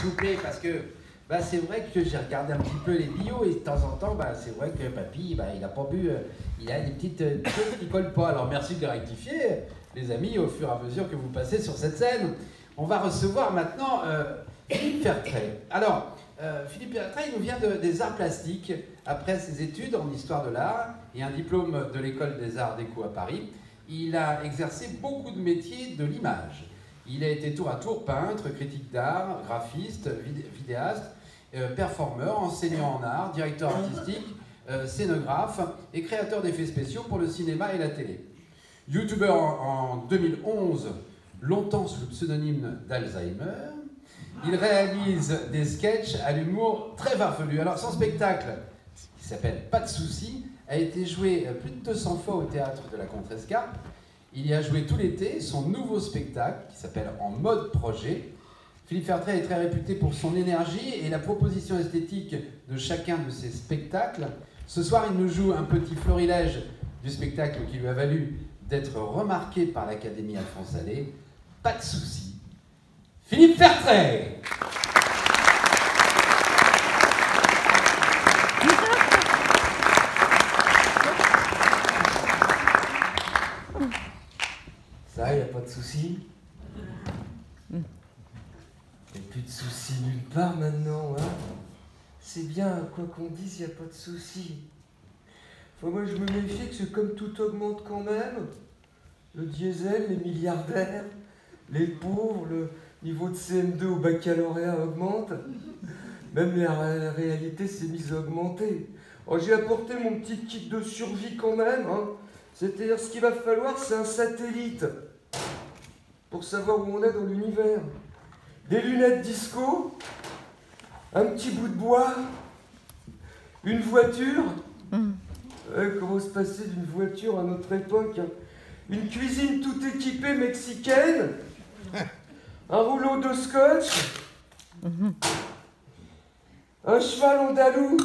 s'il vous plaît, parce que bah, c'est vrai que j'ai regardé un petit peu les bios et de temps en temps, bah, c'est vrai que papy, bah, il n'a pas bu, il a des petites choses qui ne collent pas. Alors merci de rectifier, les amis, au fur et à mesure que vous passez sur cette scène. On va recevoir maintenant Philippe Fertrais. Alors, Philippe Fertrais, il nous vient des arts plastiques. Après ses études en histoire de l'art et un diplôme de l'école des arts déco à Paris, il a exercé beaucoup de métiers de l'image. Il a été tour à tour peintre, critique d'art, graphiste, vidéaste, performeur, enseignant en art, directeur artistique, scénographe et créateur d'effets spéciaux pour le cinéma et la télé. YouTuber en 2011, longtemps sous le pseudonyme d'Alzheimer, il réalise des sketchs à l'humour très farfelu. Alors son spectacle, qui s'appelle Pas de soucis, a été joué plus de 200 fois au théâtre de la Contrescarpe. Il y a joué tout l'été son nouveau spectacle, qui s'appelle En mode projet. Philippe Fertrais est très réputé pour son énergie et la proposition esthétique de chacun de ses spectacles. Ce soir, il nous joue un petit florilège du spectacle qui lui a valu d'être remarqué par l'Académie Alphonse Allais. Pas de soucis. Philippe Fertrais. Ça, y a pas de soucis. Y a plus de soucis nulle part maintenant, hein. C'est bien, quoi qu'on dise, y a pas de soucis. Enfin, moi, je me méfie que c'est comme tout augmente quand même. Le diesel, les milliardaires, les pauvres, le niveau de CM2 au baccalauréat augmente. Même la réalité s'est mise à augmenter. Oh, j'ai apporté mon petit kit de survie quand même, hein. C'est-à-dire, ce qu'il va falloir, c'est un satellite pour savoir où on est dans l'univers. Des lunettes disco, un petit bout de bois, une voiture. Comment se passer d'une voiture à notre époque, hein. Une cuisine tout équipée mexicaine, un rouleau de scotch, un cheval andalou,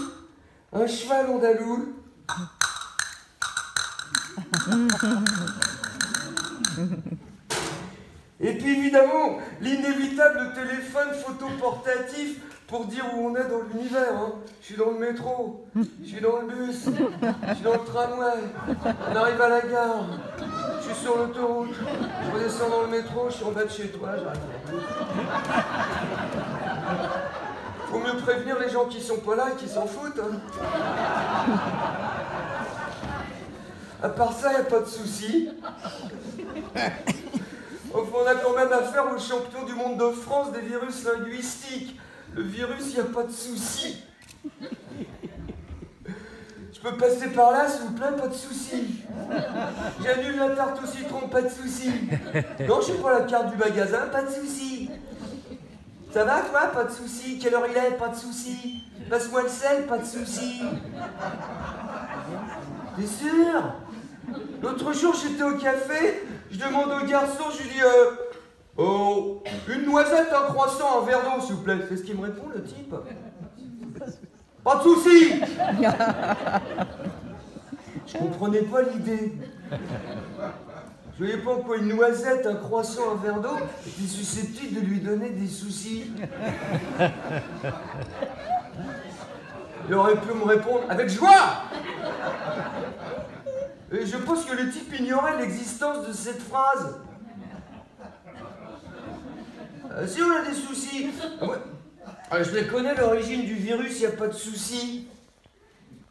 Et puis évidemment, l'inévitable téléphone photo portatif pour dire où on est dans l'univers, hein. Je suis dans le métro, je suis dans le bus, je suis dans le tramway, on arrive à la gare, je suis sur l'autoroute, je redescends dans le métro, je suis en bas de chez toi, j'arrive à la route. Faut mieux prévenir les gens qui sont pas là et qui s'en foutent, hein. À part ça, y a pas de soucis. Enfin, on a quand même affaire au champion du monde de France des virus linguistiques. Le virus, y a pas de souci. Je peux passer par là, s'il vous plaît, pas de souci. J'annule la tarte au citron, pas de souci. Non, je sais pas la carte du magasin, pas de souci. Ça va, toi? Pas de souci. Quelle heure il est? Pas de souci. Passe-moi le sel, pas de souci. T'es sûr? L'autre jour, j'étais au café, je demande au garçon, je lui dis oh, une noisette, un croissant, un verre d'eau, s'il vous plaît. C'est ce qu'il me répond, le type. Pas de soucis. Je comprenais pas l'idée. Je voyais pas en quoi une noisette, un croissant, un verre d'eau était susceptible de lui donner des soucis. Il aurait pu me répondre avec joie. Et je pense que le type ignorait l'existence de cette phrase. Si on a des soucis. Je les connais, l'origine du virus, y a pas de soucis.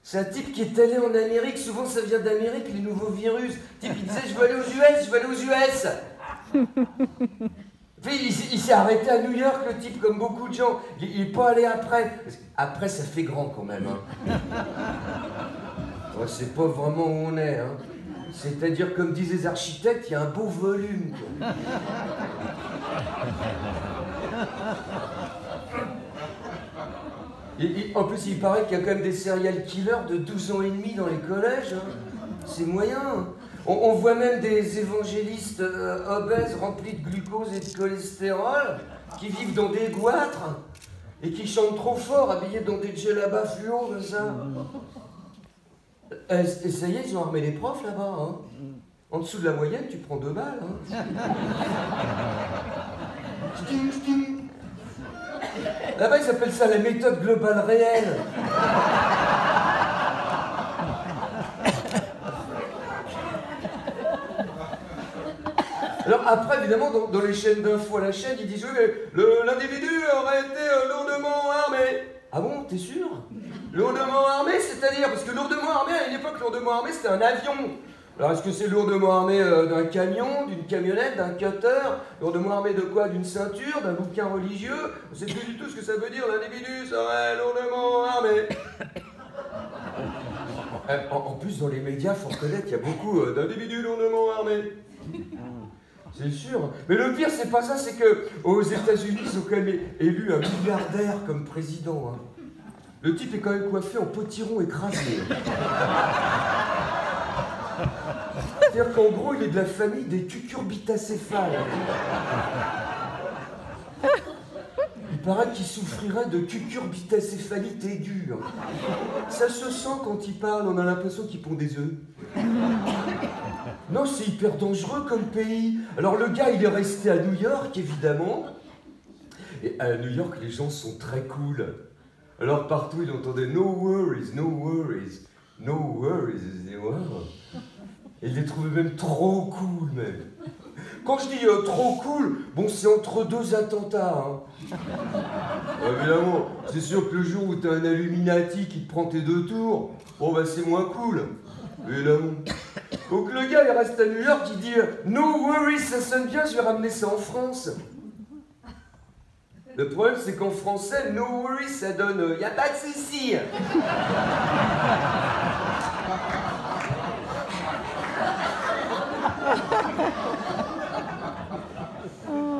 C'est un type qui est allé en Amérique, souvent ça vient d'Amérique, les nouveaux virus. Le type il disait je veux aller aux US, je veux aller aux US. Puis il s'est arrêté à New York, le type, comme beaucoup de gens. Il n'est pas allé après. Parce qu'après, ça fait grand quand même, hein. Ouais, c'est pas vraiment où on est, hein. C'est-à-dire, comme disent les architectes, il y a un beau volume, quoi. En plus, il paraît qu'il y a quand même des serial killers de 12 ans et demi dans les collèges, hein. C'est moyen. On voit même des évangélistes obèses remplis de glucose et de cholestérol qui vivent dans des goitres et qui chantent trop fort, habillés dans des djellabas fluo, comme ça. Et ça y est, ils ont armé les profs là-bas, hein. En dessous de la moyenne, tu prends 2 balles, hein. Là-bas, ils appellent ça la méthode globale réelle. Alors après, évidemment, dans les chaînes d'infos à la chaîne, ils disent oui, mais l'individu aurait été lourdement armé. Ah bon, t'es sûr? Lourdement armé, c'est-à-dire? Parce que lourdement armé, à une époque, lourdement armé, c'était un avion. Alors est-ce que c'est lourdement armé d'un camion, d'une camionnette, d'un cutter? Lourdement armé de quoi? D'une ceinture, d'un bouquin religieux? On sait plus du tout ce que ça veut dire, l'individu serait lourdement armé. En plus, dans les médias, faut reconnaître qu'il y a beaucoup d'individus lourdement armés. C'est sûr. Mais le pire, c'est pas ça, c'est que aux États-Unis, ils ont quand même élu un milliardaire comme président. Hein. Le type est quand même coiffé en potiron écrasé. C'est-à-dire qu'en gros, il est de la famille des cucurbitacéphales. Il paraît qu'il souffrirait de cucurbitacéphalite aiguë. Hein. Ça se sent quand il parle, on a l'impression qu'il pond des œufs. Non, c'est hyper dangereux comme pays. Alors le gars, il est resté à New York, évidemment. Et à New York, les gens sont très cool. Alors partout, il entendait « No worries, no worries, no worries ». Et il les trouvait même trop cool, même. Quand je dis trop cool, bon, c'est entre deux attentats. Hein. Évidemment, c'est sûr que le jour où t'as un Illuminati qui te prend tes deux tours, bon, bah c'est moins cool. Évidemment. Donc le gars, il reste à New York, il dit « No worries, ça sonne bien, je vais ramener ça en France ». Le problème, c'est qu'en français, « No worries », ça donne « Y a pas de souci ».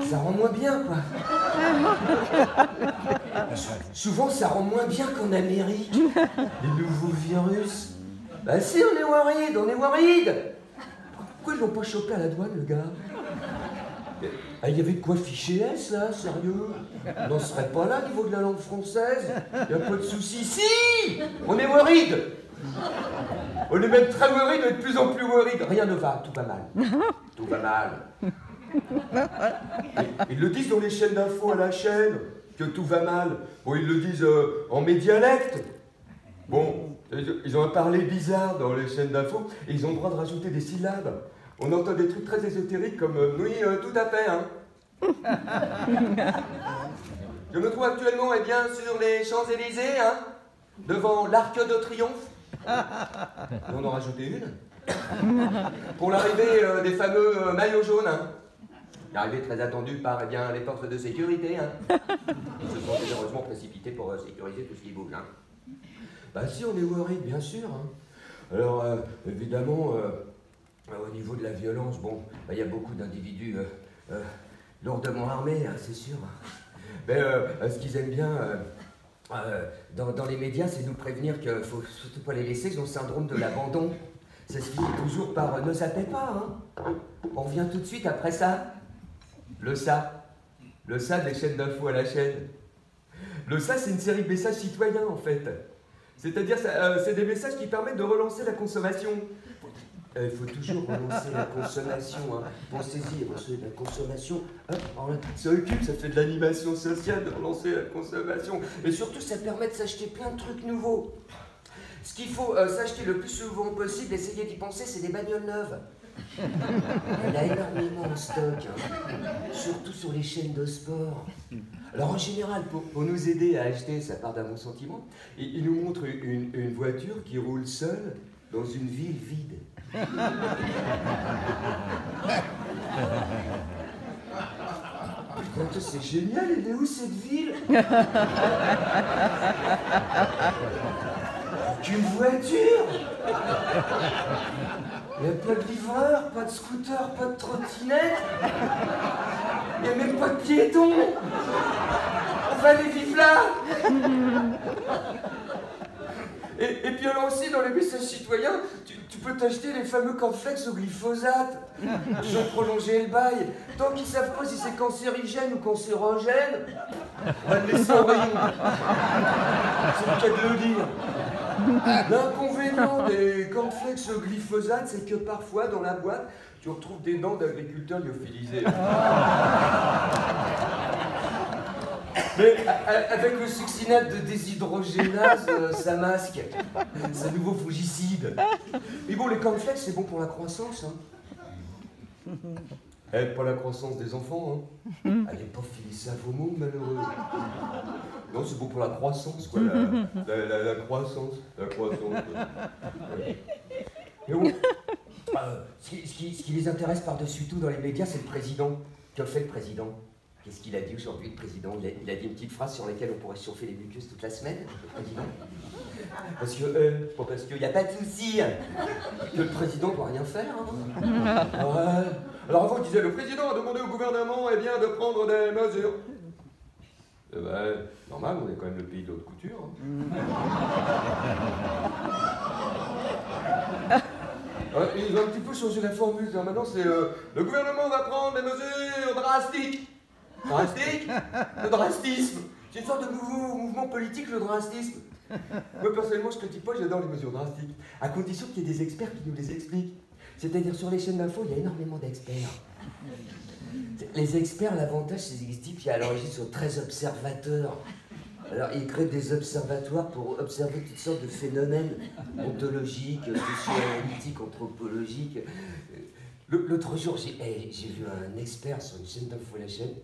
Ça rend moins bien, quoi. Souvent, ça rend moins bien qu'en Amérique. Les nouveaux virus. Bah si, on est worried, on est worried. Pourquoi ils l'ont pas chopé à la douane, le gars? Ah, il y avait de quoi ficher S, là, sérieux? On n'en serait pas là, au niveau de la langue française. Il n'y a pas de souci. Si, on est worried. On est même très worried, on est de plus en plus worried. Rien ne va, tout va mal. Tout va mal. Ils le disent dans les chaînes d'infos à la chaîne, que tout va mal. Bon, ils le disent en médialecte. Bon, ils ont un parler bizarre dans les chaînes d'infos, et ils ont le droit de rajouter des syllabes. On entend des trucs très ésotériques comme oui, tout à fait, hein. Je me trouve actuellement, eh bien, sur les Champs-Élysées, hein, devant l'Arc de Triomphe. Et on en a rajouté une. Pour l'arrivée des fameux maillots jaunes, hein. L'arrivée très attendue par eh bien, les forces de sécurité. Hein. Ils se sont généreusement précipités pour sécuriser tout ce qui bouge. Hein. Bah si, on est worried, bien sûr. Hein. Alors, évidemment, au niveau de la violence, bon, bah, y a beaucoup d'individus lourdement armés, hein, c'est sûr. Mais ce qu'ils aiment bien dans les médias, c'est nous prévenir qu'il ne faut surtout pas les laisser, ils ont le syndrome de l'abandon. Ça se finit toujours par « ne zappez pas, hein. On revient tout de suite après ça ». Le ça des chaînes d'infos à la chaîne. Le ça, c'est une série de messages citoyens, en fait. C'est-à-dire, c'est des messages qui permettent de relancer la consommation. Il faut toujours relancer la consommation. Hein. Pensez-y, relancer la consommation. Ça occupe, ça fait de l'animation sociale de relancer la consommation. Et surtout, ça permet de s'acheter plein de trucs nouveaux. Ce qu'il faut s'acheter le plus souvent possible, essayer d'y penser, c'est des bagnoles neuves. Elle a énormément en stock, hein. Surtout sur les chaînes de sport. Alors en général, pour nous aider à acheter, ça part d'un bon sentiment, il nous montre une voiture qui roule seule dans une ville vide. C'est génial, elle est où cette ville? Qu'une voiture! Il n'y a pas de livreur, pas de scooter, pas de trottinette. Il n'y a même pas de piéton. Enfin, les vives là. Et puis alors aussi, dans les messages citoyens, tu peux t'acheter les fameux cornflakes au glyphosate. Ils ont prolongé le bail. Tant qu'ils ne savent pas si c'est cancérigène ou cancérogène, on va le laisser en rayon. C'est le cas de le dire. L'inconvénient des cornflakes au glyphosate, c'est que parfois, dans la boîte, tu retrouves des dents d'agriculteurs lyophilisés. Mais avec le succinate de déshydrogénase, ça masque. C'est un nouveau fongicide. Et bon, les cornflakes, c'est bon pour la croissance. Hein. Pas la croissance des enfants. Hein. Allez pas filer ça à vos mots, malheureux. Non, c'est bon pour la croissance, quoi. La croissance. La croissance. Mais bon, ce qui les intéresse par-dessus tout dans les médias, c'est le président. Que fait le président? Qu'est-ce qu'il a dit aujourd'hui, le président? Il a dit une petite phrase sur laquelle on pourrait chauffer les muqueuses toute la semaine, le président. Parce qu'il n'y a pas de souci, que le président ne doit rien faire. Hein. Alors avant, il disait, le président a demandé au gouvernement de prendre des mesures. Eh ben, normal, on est quand même le pays de l'haute couture. Hein. Ils ont un petit peu changé la formule. Maintenant, c'est le gouvernement va prendre des mesures drastiques. Drastique? Le drastisme. C'est une sorte de mouvement politique, le drastisme. Moi, personnellement, je critique pas, j'adore les mesures drastiques. À condition qu'il y ait des experts qui nous les expliquent. C'est-à-dire, sur les chaînes d'infos, il y a énormément d'experts. Les experts, l'avantage, c'est qu'ils se disent qu'à l'origine, sont très observateurs. Alors, ils créent des observatoires pour observer toutes sortes de phénomènes ontologiques, socio-analytiques, anthropologiques. L'autre jour, j'ai vu un expert sur une chaîne d'info, la chaîne.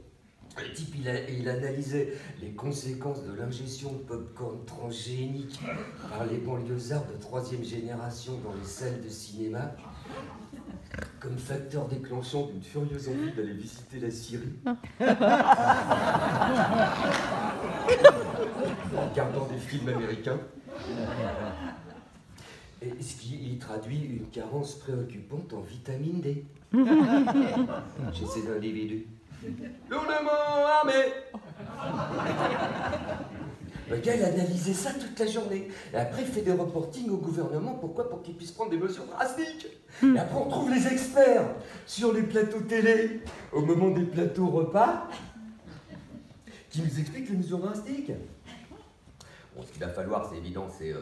Le type, il analysait les conséquences de l'ingestion de pop-corn transgénique par les banlieusards de 3e génération dans les salles de cinéma comme facteur déclenchant d'une furieuse envie d'aller visiter la Syrie. En regardant des films américains. Et ce qui traduit une carence préoccupante en vitamine D chez ces individus. Lourdement armé. Le gars, il a analysé ça toute la journée. Et après, il fait des reportings au gouvernement. Pourquoi? Pour qu'ils puissent prendre des mesures drastiques. Et après, on trouve les experts sur les plateaux télé, au moment des plateaux repas, qui nous expliquent les mesures drastiques. Bon, ce qu'il va falloir, c'est évident, c'est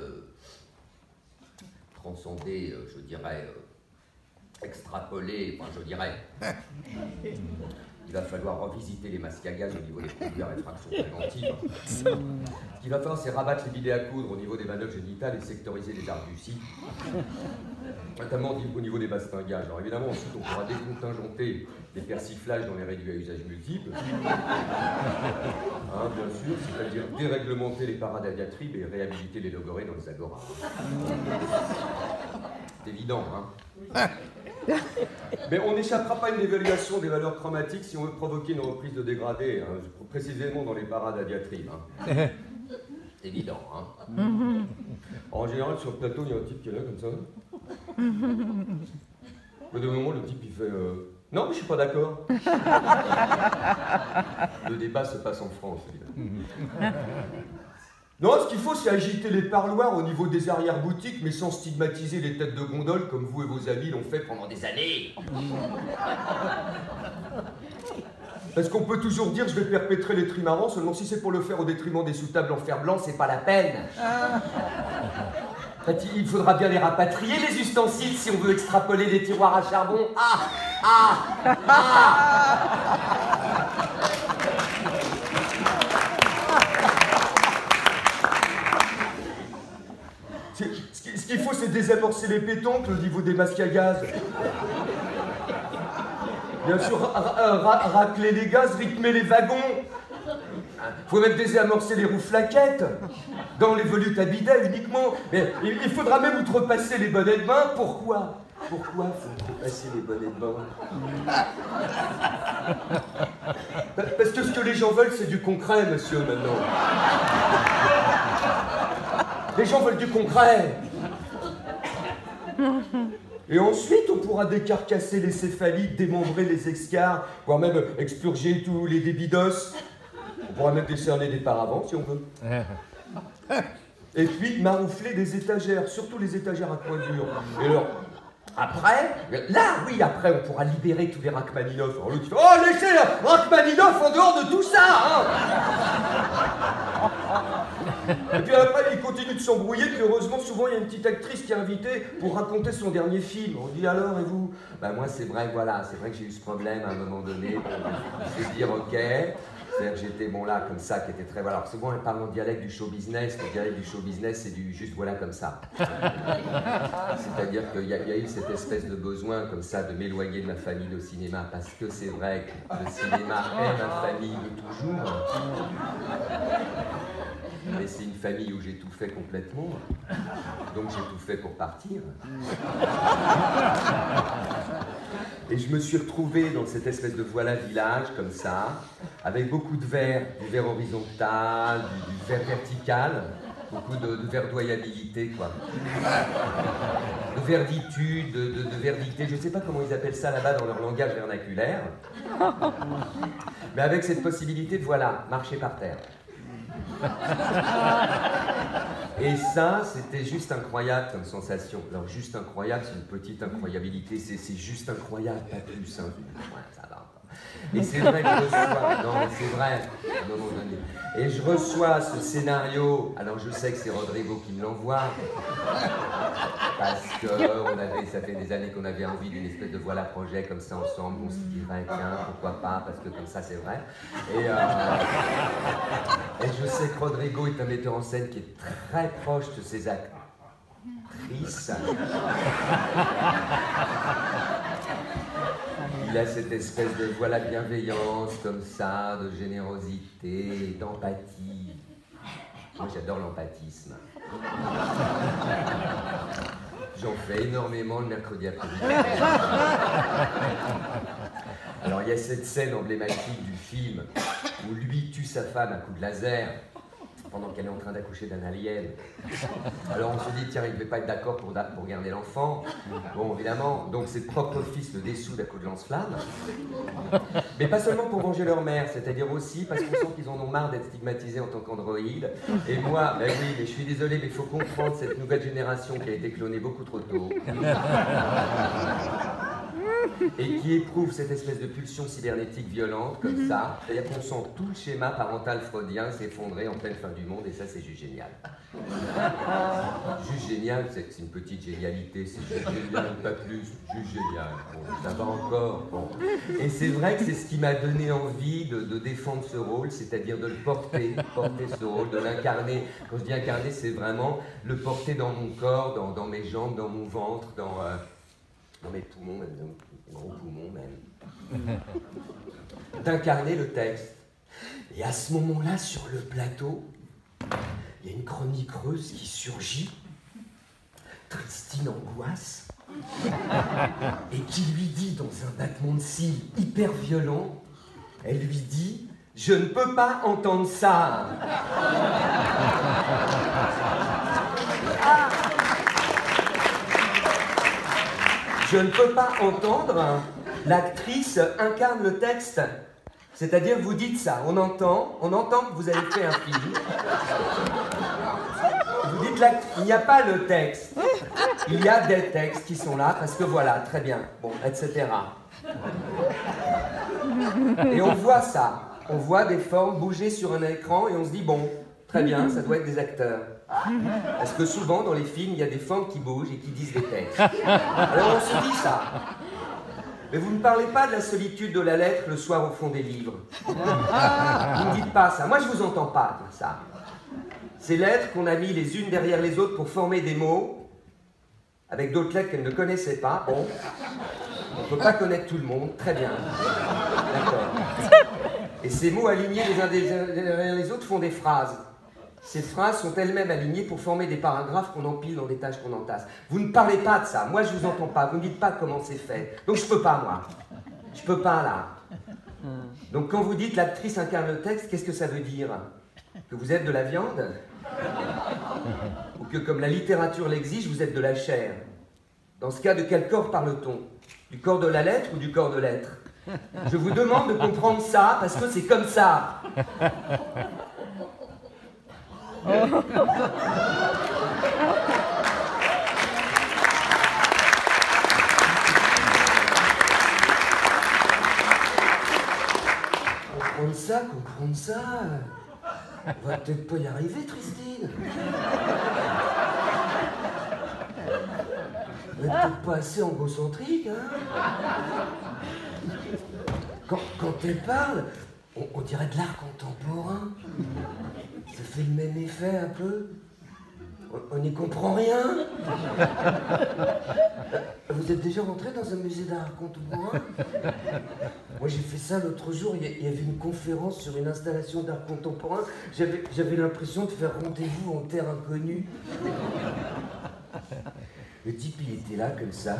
transcender, je dirais, extrapoler, enfin, je dirais... Il va falloir revisiter les masques à gaz au niveau des produits à réfraction préventive. Ce qu'il va falloir, c'est rabattre les bidets à coudre au niveau des manœuvres génitales et sectoriser les arguties, notamment au niveau des bastingages. Alors évidemment, ensuite, on pourra décontingenter les persiflages dans les réduits à usage multiples. Hein, bien sûr, c'est-à-dire déréglementer les parades à diatribe et réhabiliter les logorées dans les agoras. C'est évident, hein. Mais on n'échappera pas à une évaluation des valeurs chromatiques si on veut provoquer une reprise de dégradé, hein, précisément dans les parades à diatribe. Hein. C'est évident. Hein. En général, sur le plateau, il y a un type qui est là, comme ça. Mais de moment, le type, il fait non, mais je suis pas d'accord. Le débat se passe en France, évidemment. Non, ce qu'il faut, c'est agiter les parloirs au niveau des arrière-boutiques, mais sans stigmatiser les têtes de gondole comme vous et vos amis l'ont fait pendant des années. Parce qu'on peut toujours dire, je vais perpétrer les trimarans, seulement si c'est pour le faire au détriment des sous-tables en fer blanc, c'est pas la peine. En fait, il faudra bien les rapatrier, les ustensiles, si on veut extrapoler des tiroirs à charbon. Ce qu'il faut, c'est désamorcer les pétoncles au niveau des masques à gaz. Bien sûr, racler les gaz, rythmer les wagons. Faut même désamorcer les roues flaquettes dans les volutes à bidet uniquement. Mais il faudra même outrepasser les bonnets de bain. Pourquoi faut outrepasser les bonnets de bain? Parce que ce que les gens veulent, c'est du concret, monsieur, maintenant. Les gens veulent du concret. Et ensuite, on pourra décarcasser les céphalites, démembrer les escarres, voire même expurger tous les débits d'os. On pourra même décerner des paravents, si on veut. Et puis, maroufler des étagères, surtout les étagères à coin dur. Et alors, après, après, on pourra libérer tous les Rachmaninoff. Alors l'autre, oh, laissez Rachmaninoff en dehors de tout ça, hein. Et puis après, il continue de s'embrouiller, puis heureusement, souvent, il y a une petite actrice qui est invitée pour raconter son dernier film. On dit, alors, et vous? Bah moi, c'est vrai, voilà, c'est vrai que j'ai eu ce problème à un moment donné. Je vais dire, ok, C'est-à-dire que j'étais, bon là, comme ça, qui était très... Voilà. Alors souvent, on parle en dialecte du show business. Le dialecte du show business, c'est du juste voilà comme ça. C'est-à-dire qu'il y a eu cette espèce de besoin, comme ça, de m'éloigner de ma famille au cinéma, parce que c'est vrai que le cinéma est ma famille de toujours. Mais c'est une famille où j'ai tout fait complètement. Donc j'ai tout fait pour partir. Et je me suis retrouvé dans cette espèce de voilà village, comme ça, avec beaucoup de verre, du verre horizontal, du verre vertical, beaucoup de verdoyabilité, quoi. De verditude, de verdicté, je ne sais pas comment ils appellent ça là-bas dans leur langage vernaculaire. Mais avec cette possibilité de, voilà, marcher par terre. Et ça, c'était juste incroyable comme sensation. Alors, juste incroyable, c'est une petite incroyabilité, c'est juste incroyable, pas plus. Hein. Ouais, ça va. Et c'est vrai que je reçois, non, mais c'est vrai, à un moment donné. Et je reçois ce scénario, alors je sais que c'est Rodrigo qui me l'envoie, parce que ça fait des années qu'on avait envie d'une espèce de voilà projet comme ça ensemble, on se dirait, tiens, pourquoi pas, parce que comme ça c'est vrai. Et je sais que Rodrigo est un metteur en scène qui est très proche de ses actrices. Il a cette espèce de voilà bienveillance comme ça, de générosité, d'empathie. Moi j'adore l'empathisme. J'en fais énormément le mercredi après-midi. Alors il y a cette scène emblématique du film où lui tue sa femme à coups de laser pendant qu'elle est en train d'accoucher d'un alien. Alors on se dit, tiens, il ne devait pas être d'accord pour garder l'enfant. Bon, évidemment, donc ses propres fils le dessoutent à coups de lance-flamme. Mais pas seulement pour venger leur mère, c'est-à-dire aussi parce qu'on sent qu'ils en ont marre d'être stigmatisés en tant qu'androïdes. Et moi, ben oui, mais je suis désolé, mais il faut comprendre cette nouvelle génération qui a été clonée beaucoup trop tôt. Et qui éprouve cette espèce de pulsion cybernétique violente, comme ça. C'est-à-dire qu'on sent tout le schéma parental freudien s'effondrer en pleine fin du monde, et ça, c'est juste génial. Juste génial, c'est une petite génialité, c'est juste génial, pas plus, juste génial. Bon, ça va encore. Bon. Et c'est vrai que c'est ce qui m'a donné envie de défendre ce rôle, c'est-à-dire de le porter ce rôle, de l'incarner. Quand je dis incarner, c'est vraiment le porter dans mon corps, dans mes jambes, dans mon ventre, dans mes poumons, même, dans mes gros poumons même. D'incarner le texte. Et à ce moment-là, sur le plateau, il y a une chroniqueuse qui surgit, Christine Angoisse, et qui lui dit, dans un battement de cils hyper violent, elle lui dit « Je ne peux pas entendre ça !» Je ne peux pas entendre, l'actrice incarne le texte. C'est-à-dire, vous dites ça, on entend que vous avez fait un film. Vous dites là, il n'y a pas le texte. Il y a des textes qui sont là, parce que voilà, très bien, bon, etc. Et on voit ça. On voit des formes bouger sur un écran et on se dit, bon, très bien, ça doit être des acteurs. Parce que souvent, dans les films, il y a des formes qui bougent et qui disent des textes. Alors on se dit ça. Mais vous ne parlez pas de la solitude de la lettre le soir au fond des livres. Vous ne dites pas ça. Moi, je ne vous entends pas dire ça. Ces lettres qu'on a mis les unes derrière les autres pour former des mots, avec d'autres lettres qu'elles ne connaissaient pas. Bon, on ne peut pas connaître tout le monde. Très bien. D'accord. Et ces mots alignés les uns derrière les autres font des phrases. Ces phrases sont elles-mêmes alignées pour former des paragraphes qu'on empile dans des tâches qu'on entasse. Vous ne parlez pas de ça, moi je vous entends pas, vous ne dites pas comment c'est fait. Donc je peux pas, moi. Je peux pas, là. Donc quand vous dites l'actrice incarne le texte, qu'est-ce que ça veut dire? Que vous êtes de la viande? Ou que, comme la littérature l'exige, vous êtes de la chair? Dans ce cas, de quel corps parle-t-on? Du corps de la lettre ou du corps de l'être? Je vous demande de comprendre ça, parce que c'est comme ça. Comprendre ça. On va peut-être pas y arriver, Christine. On est peut-être pas assez angocentrique, hein. Quand elle parle, On dirait de l'art contemporain. Ça fait le même effet un peu. On n'y comprend rien. Vous êtes déjà rentré dans un musée d'art contemporain? Moi j'ai fait ça l'autre jour, il y avait une conférence sur une installation d'art contemporain. J'avais l'impression de faire rendez-vous en terre inconnue. Le type il était là comme ça.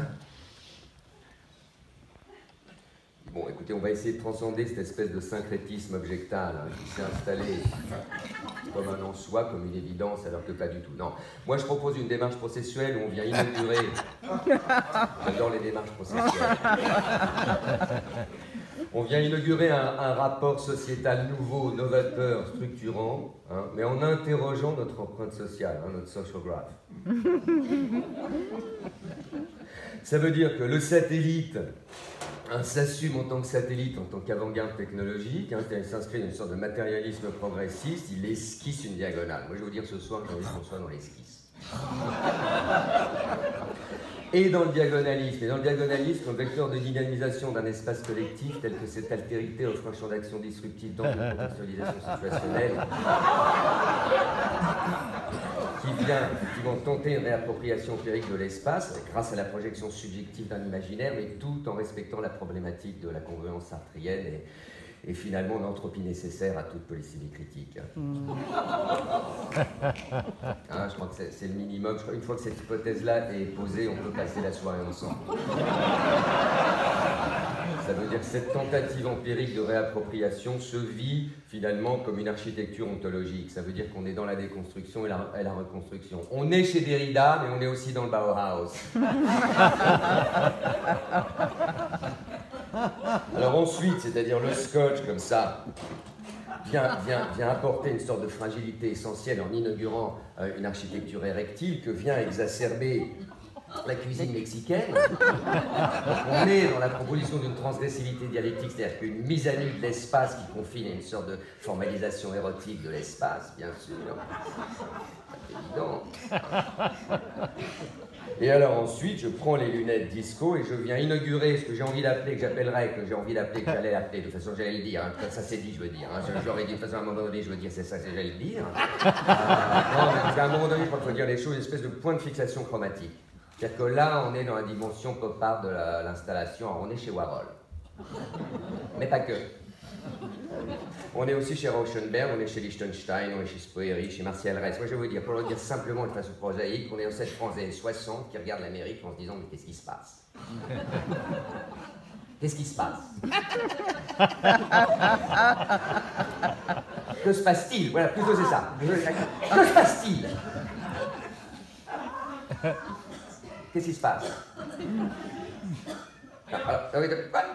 Bon, écoutez, on va essayer de transcender cette espèce de syncrétisme objectal hein, qui s'est installé comme un en soi, comme une évidence, alors que pas du tout. Non, moi je propose une démarche processuelle où on vient inaugurer... J'adore les démarches processuelles. On vient inaugurer un rapport sociétal nouveau, novateur, structurant, hein, mais en interrogeant notre empreinte sociale, hein, notre social graph. Ça veut dire que le satellite s'assume en tant que satellite, en tant qu'avant-garde technologique, hein, il s'inscrit dans une sorte de matérialisme progressiste, il esquisse une diagonale. Moi je vais vous dire ce soir, j'ai envie qu'on soit dans l'esquisse. Et dans le diagonalisme comme vecteur de dynamisation d'un espace collectif tel que cette altérité offre un champ d'action disruptif dans une contextualisation situationnelle qui vient effectivement tenter une réappropriation empirique de l'espace grâce à la projection subjective d'un imaginaire, mais tout en respectant la problématique de la congruence sartrienne et finalement l'entropie nécessaire à toute polysémie critique. Hein, je crois que c'est le minimum. Je crois une fois que cette hypothèse-là est posée, on peut passer la soirée ensemble. Ça veut dire que cette tentative empirique de réappropriation se vit finalement comme une architecture ontologique. Ça veut dire qu'on est dans la déconstruction et la reconstruction. On est chez Derrida, mais on est aussi dans le Bauhaus. Alors ensuite, c'est-à-dire le scotch comme ça, vient apporter une sorte de fragilité essentielle en inaugurant une architecture érectile que vient exacerber la cuisine mexicaine. Donc on est dans la proposition d'une transgressivité dialectique, c'est-à-dire qu'une mise à nu de l'espace qui confine à une sorte de formalisation érotique de l'espace, bien sûr. C'est évident. Et alors ensuite, je prends les lunettes disco et je viens inaugurer ce que j'ai envie d'appeler, que j'allais l'appeler, de toute façon j'allais le dire, hein, ça c'est dit, je veux dire, hein, j'aurais dit de toute façon à un moment donné, je veux dire, c'est ça, j'allais le dire. Non, mais à un moment donné, je crois qu'il faut dire les choses, une espèce de point de fixation chromatique. C'est-à-dire que là, on est dans la dimension pop art de l'installation, on est chez Warhol. Mais pas que. On est aussi chez Rauschenberg, on est chez Liechtenstein, on est chez Spoeri, chez Martial Ress. Moi je vais vous dire, pour le dire simplement de façon prosaïque, on est dans cette France des années 60 qui regarde l'Amérique en se disant mais qu'est-ce qui se passe? Qu'est-ce qui se passe? Que se passe-t-il? Voilà, plutôt c'est ça. Que se passe-t-il? Qu'est-ce qui se passe?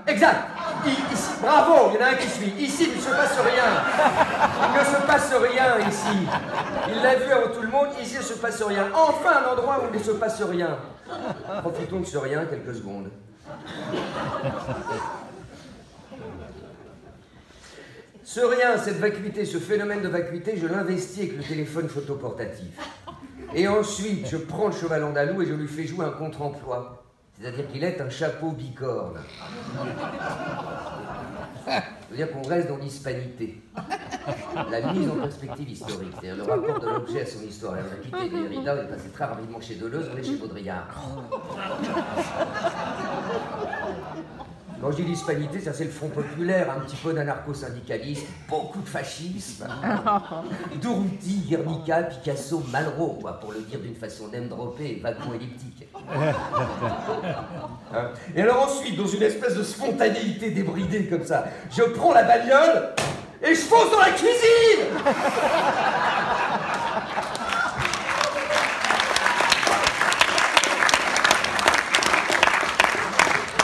Exact! Ici, bravo, il y en a un qui suit. Ici, il ne se passe rien. Il ne se passe rien ici. Il l'a vu avant tout le monde, ici, il ne se passe rien. Enfin, un endroit où il ne se passe rien. Profitons de ce rien quelques secondes. Ce rien, cette vacuité, ce phénomène de vacuité, je l'investis avec le téléphone photoportatif. Et ensuite, je prends le cheval andalou et je lui fais jouer un contre-emploi. C'est-à-dire qu'il est un chapeau bicorne. C'est-à-dire qu'on reste dans l'hispanité. La mise en perspective historique, c'est-à-dire le rapport de l'objet à son histoire. On a quitté Derrida, on est passé très rapidement chez Deleuze, on est chez Baudrillard. Quand je dis l'hispanité, ça c'est le Front populaire, un petit peu d'anarcho-syndicalisme, beaucoup de fascisme, Durruti, Guernica, Picasso, Malraux, quoi, pour le dire d'une façon name-droppée et vaguement elliptique. Hein? Et alors ensuite, dans une espèce de spontanéité débridée comme ça, je prends la bagnole et je fonce dans la cuisine.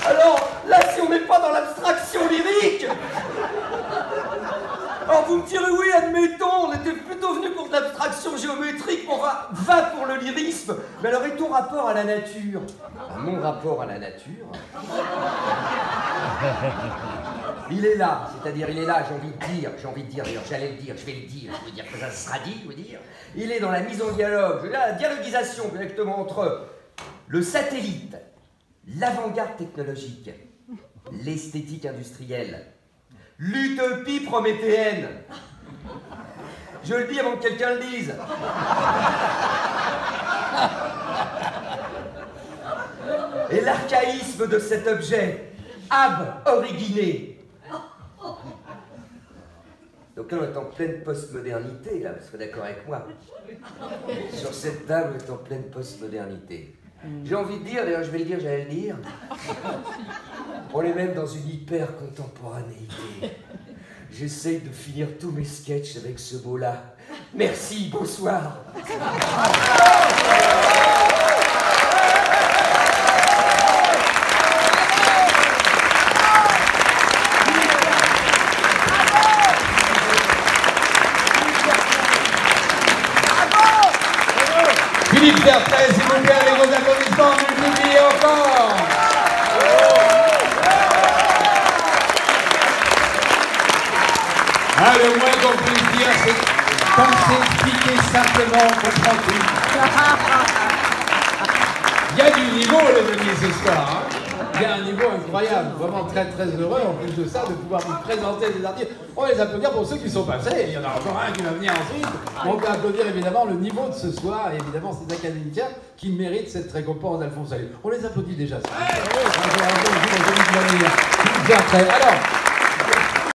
Alors, là, si on n'est pas dans l'abstraction lyrique... Alors, vous me direz, oui, admettons, on était plutôt venu pour de l'abstraction géométrique, on va pour le lyrisme. Mais alors, et ton rapport à la nature? Mon rapport à la nature... Il est là, c'est-à-dire il est là, j'ai envie de dire, d'ailleurs j'allais le dire, je vais le dire, je veux dire que ça sera dit, je veux dire. Il est dans la mise en dialogue, la dialogisation directement entre le satellite, l'avant-garde technologique, l'esthétique industrielle, L'utopie prométhéenne. Je le dis avant que quelqu'un le dise. Et l'archaïsme de cet objet, ab origine. Donc là, on est en pleine postmodernité, là, vous serez d'accord avec moi. Sur cette table, on est en pleine postmodernité. J'ai envie de dire, d'ailleurs je vais le dire, j'allais le dire, on est même dans une hyper-contemporanéité. J'essaye de finir tous mes sketchs avec ce mot-là. Merci, bonsoir. Philippe Bertrand, s'il vous plaît, avec vos applaudissements, multipliez encore. Ah, le moins qu'on puisse dire, c'est quand c'est expliqué simplement, on comprend tout. Il y a du niveau, les amis, ce soir. Hein. Il y a un niveau incroyable, vraiment très très heureux en plus de ça de pouvoir vous présenter des artistes. On va les applaudir pour ceux qui sont passés, il y en a encore un qui va venir ensuite. On va applaudir évidemment le niveau de ce soir et évidemment ces académiciens qui méritent cette récompense d'Alphonse Allais. On les applaudit déjà. Alors,